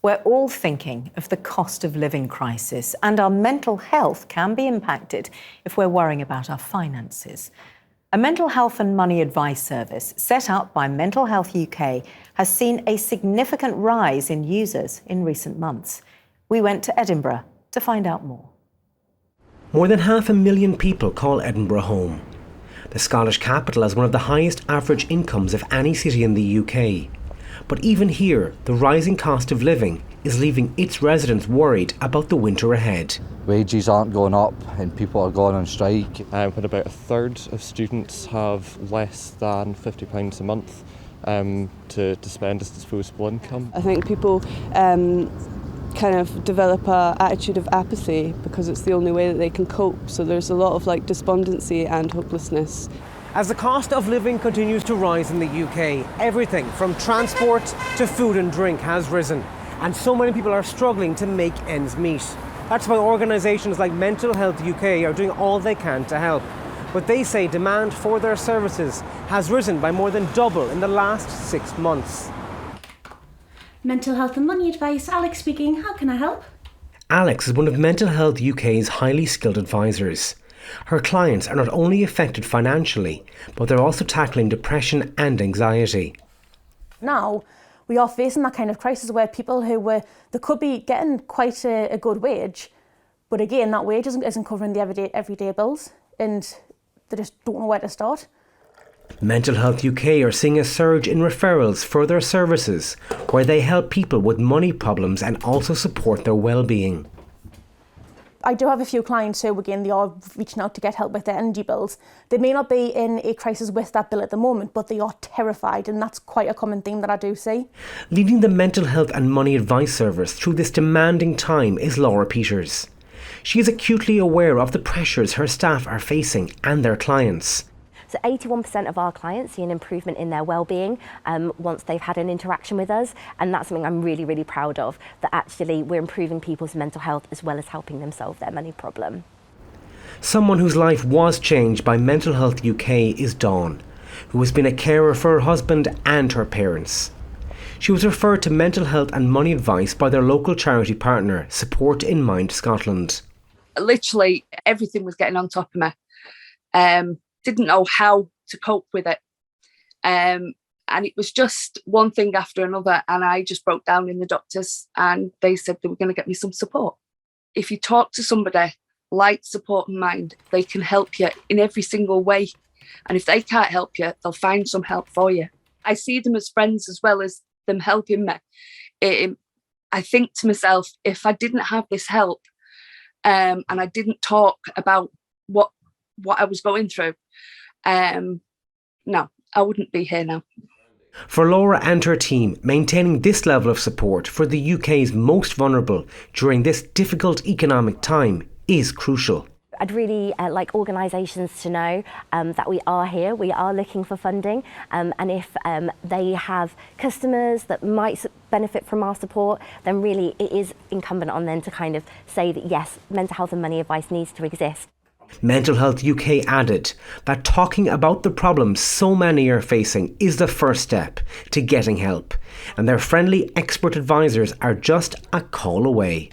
We're all thinking of the cost of living crisis, and our mental health can be impacted if we're worrying about our finances. A mental health and money advice service set up by Mental Health UK has seen a significant rise in users in recent months. We went to Edinburgh to find out more. More than 500,000 people call Edinburgh home. The Scottish capital has one of the highest average incomes of any city in the UK. But even here, the rising cost of living is leaving its residents worried about the winter ahead. Wages aren't going up and people are going on strike. When about a third of students have less than £50 a month to spend as disposable income. I think people kind of develop an attitude of apathy because it's the only way that they can cope. So there's a lot of despondency and hopelessness. As the cost of living continues to rise in the UK, everything from transport to food and drink has risen, and so many people are struggling to make ends meet. That's why organisations like Mental Health UK are doing all they can to help. But they say demand for their services has risen by more than double in the last 6 months. Mental Health and Money Advice, Alex speaking. How can I help? Alex is one of Mental Health UK's highly skilled advisors. Her clients are not only affected financially, but they're also tackling depression and anxiety. Now, we are facing that kind of crisis where people they could be getting quite a good wage, but again, that wage isn't covering the everyday bills, and they just don't know where to start. Mental Health UK are seeing a surge in referrals for their services, where they help people with money problems and also support their well-being. I do have a few clients who, again, they are reaching out to get help with their energy bills. They may not be in a crisis with that bill at the moment, but they are terrified, and that's quite a common theme that I do see. Leading the Mental Health and Money Advice Service through this demanding time is Laura Peters. She is acutely aware of the pressures her staff are facing and their clients. So 81% of our clients see an improvement in their well-being once they've had an interaction with us, and that's something I'm really, really proud of, that actually we're improving people's mental health as well as helping them solve their money problem. Someone whose life was changed by Mental Health UK is Dawn, who has been a carer for her husband and her parents. She was referred to Mental Health and Money Advice by their local charity partner, Support in Mind Scotland. Literally everything was getting on top of me. Didn't know how to cope with it. And it was just one thing after another, and I just broke down in the doctors, and they said they were going to get me some support. If you talk to somebody like Support in Mind, they can help you in every single way. And if they can't help you, they'll find some help for you. I see them as friends as well as them helping me. I think to myself, if I didn't have this help and I didn't talk about what I was going through, no, I wouldn't be here now. For Laura and her team, maintaining this level of support for the UK's most vulnerable during this difficult economic time is crucial. I'd really like organisations to know that we are here, we are looking for funding, and if they have customers that might benefit from our support, then really it is incumbent on them to kind of say that yes, mental health and money advice needs to exist. Mental Health UK added that talking about the problems so many are facing is the first step to getting help, and their friendly expert advisors are just a call away.